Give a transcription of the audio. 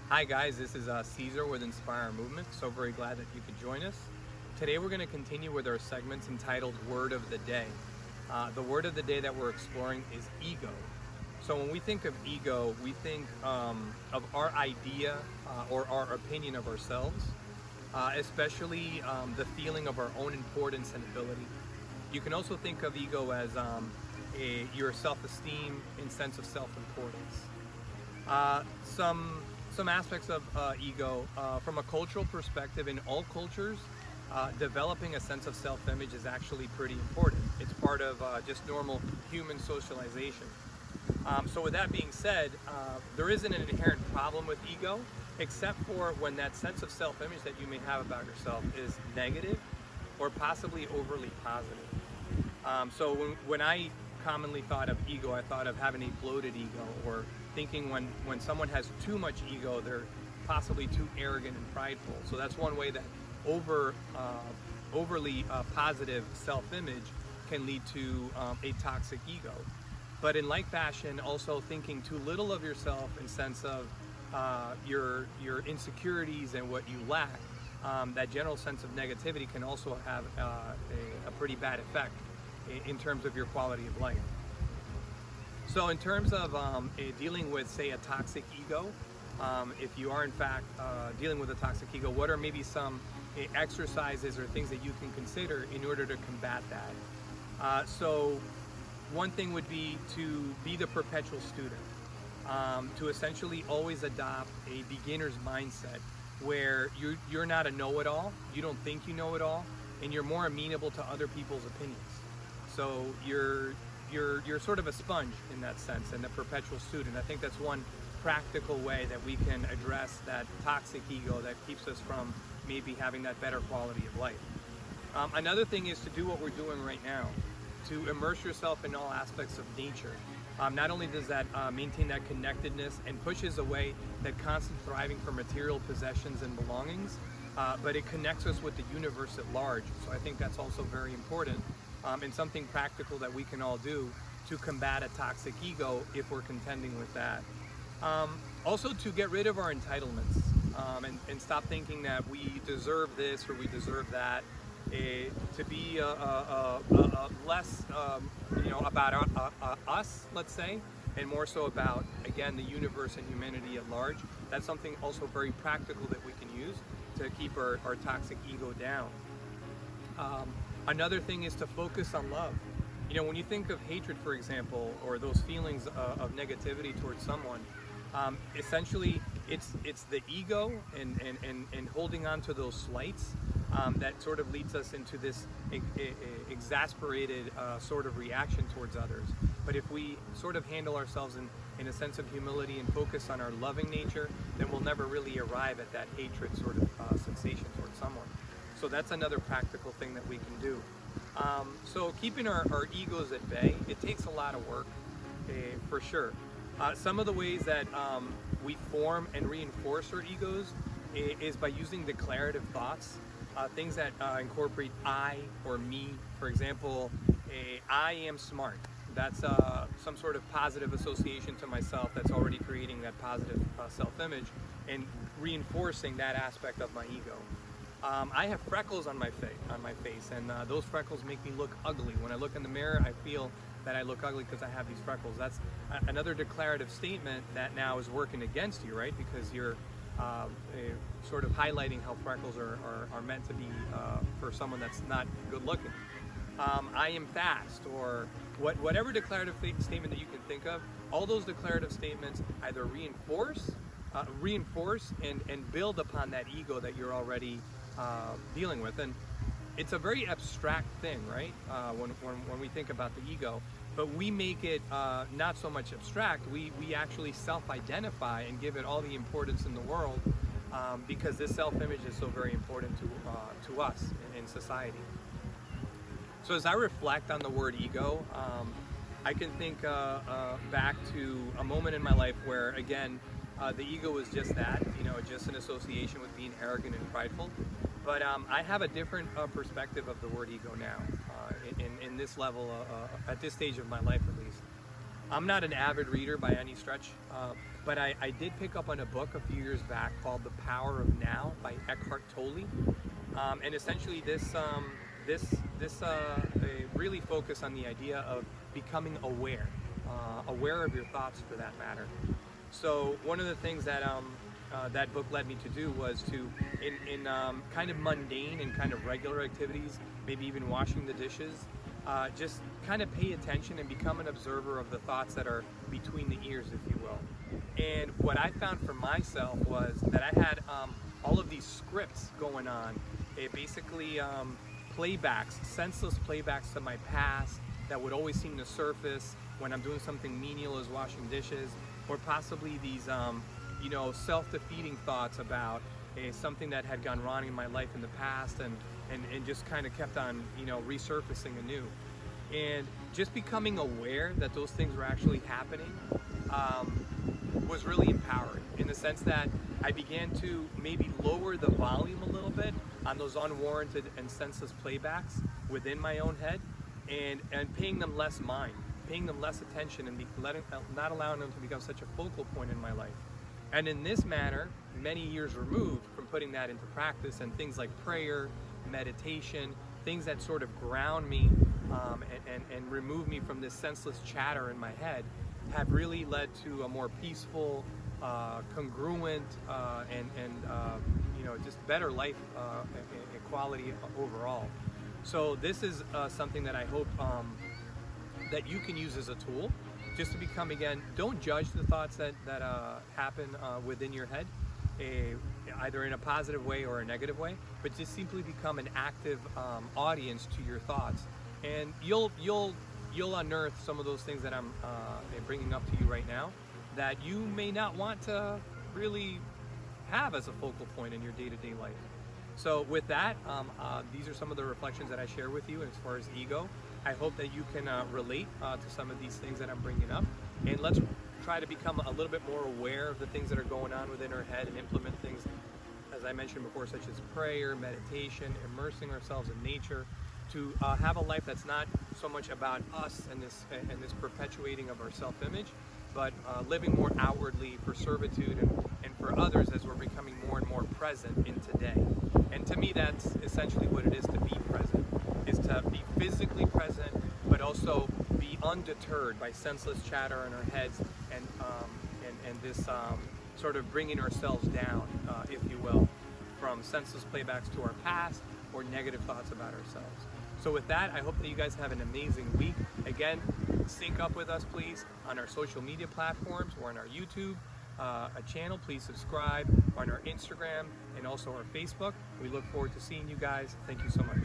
Hi guys, this is Caesar with Inspire Movement. So very glad that you could join us. Today we're going to continue with our segments entitled Word of the Day. The word of the day that we're exploring is ego. So when we think of ego, we think of our idea or our opinion of ourselves, especially the feeling of our own importance and ability. You can also think of ego as your self-esteem and sense of self-importance. Some aspects of ego from a cultural perspective. In all cultures, developing a sense of self-image is actually pretty important. It's part of just normal human socialization. So with that being said, there isn't an inherent problem with ego, except for when that sense of self-image that you may have about yourself is negative or possibly overly positive. So when I commonly thought of ego, I thought of having a bloated ego, or thinking when someone has too much ego, they're possibly too arrogant and prideful. So that's one way that overly positive self-image can lead to a toxic ego. But in like fashion, also thinking too little of yourself in sense of your insecurities and what you lack, that general sense of negativity can also have a pretty bad effect in terms of your quality of life. So in terms of dealing with, say, a toxic ego, if you are in fact dealing with a toxic ego, what are maybe some exercises or things that you can consider in order to combat that? So one thing would be to be the perpetual student, to essentially always adopt a beginner's mindset where you're not a know-it-all, you don't think you know it all, and you're more amenable to other people's opinions. So you're sort of a sponge in that sense, and a perpetual student. I think that's one practical way that we can address that toxic ego that keeps us from maybe having that better quality of life. Another thing is to do what we're doing right now, to immerse yourself in all aspects of nature. Not only does that maintain that connectedness and pushes away that constant thriving for material possessions and belongings, but it connects us with the universe at large. So I think that's also very important, and something practical that we can all do to combat a toxic ego if we're contending with that. Also to get rid of our entitlements, and stop thinking that we deserve this or we deserve that. To be less about us, let's say, and more so about, again, the universe and humanity at large. That's something also very practical that we can use to keep our toxic ego down. Another thing is to focus on love. You know, when you think of hatred, for example, or those feelings of negativity towards someone, essentially it's the ego and holding on to those slights that sort of leads us into this exasperated sort of reaction towards others. But if we sort of handle ourselves in a sense of humility and focus on our loving nature, then we'll never really arrive at that hatred sort of sensation towards someone. So that's another practical thing that we can do. So keeping our egos at bay, it takes a lot of work, for sure. Some of the ways that we form and reinforce our egos is by using declarative thoughts, things that incorporate I or me. For example, I am smart. That's some sort of positive association to myself that's already creating that positive self-image and reinforcing that aspect of my ego. I have freckles on my face, and those freckles make me look ugly. When I look in the mirror, I feel that I look ugly because I have these freckles. That's another declarative statement that now is working against you, right? Because you're sort of highlighting how freckles are meant to be for someone that's not good looking. I am fast, or whatever declarative statement that you can think of. All those declarative statements either reinforce and build upon that ego that you're already dealing with. And it's a very abstract thing, right? When we think about the ego, but we make it not so much abstract. We actually self-identify and give it all the importance in the world, because this self-image is so very important to us in society. So as I reflect on the word ego, I can think back to a moment in my life where, again, the ego was just that, just an association with being arrogant and prideful. But I have a different perspective of the word ego now, in this level, at this stage of my life at least. I'm not an avid reader by any stretch, but I did pick up on a book a few years back called The Power of Now by Eckhart Tolle. And essentially this really focused on the idea of becoming aware of your thoughts for that matter. So one of the things that that book led me to do was to, in kind of mundane and kind of regular activities, maybe even washing the dishes, just kind of pay attention and become an observer of the thoughts that are between the ears, if you will. And what I found for myself was that I had all of these scripts going on. It basically playbacks, senseless playbacks to my past that would always seem to surface when I'm doing something menial as washing dishes, or possibly these you know, self-defeating thoughts about something that had gone wrong in my life in the past, and just kind of kept on, you know, resurfacing anew. And just becoming aware that those things were actually happening was really empowering, in the sense that I began to maybe lower the volume a little bit on those unwarranted and senseless playbacks within my own head, and paying them less mind, paying them less attention, and not allowing them to become such a focal point in my life. And in this manner, many years removed from putting that into practice, and things like prayer, meditation, things that sort of ground me and remove me from this senseless chatter in my head, have really led to a more peaceful, congruent, and you know, just better life quality overall. So this is something that I hope that you can use as a tool, just to become, again, don't judge the thoughts that happen within your head, either in a positive way or a negative way, but just simply become an active audience to your thoughts, and you'll unearth some of those things that I'm bringing up to you right now that you may not want to really have as a focal point in your day-to-day life. So with that, these are some of the reflections that I share with you as far as ego. I hope that you can relate to some of these things that I'm bringing up, and let's try to become a little bit more aware of the things that are going on within our head, and implement things, as I mentioned before, such as prayer, meditation, immersing ourselves in nature, to have a life that's not so much about us and this perpetuating of our self-image, but living more outwardly for servitude and for others, as we're becoming more and more present in today. And to me, that's essentially what it is to be present, is to be physically present, but also be undeterred by senseless chatter in our heads, and this sort of bringing ourselves down, if you will, from senseless playbacks to our past, or negative thoughts about ourselves. So with that, I hope that you guys have an amazing week. Again, sync up with us, please, on our social media platforms, or on our YouTube channel. Please subscribe on our Instagram and also our Facebook. We look forward to seeing you guys. Thank you so much.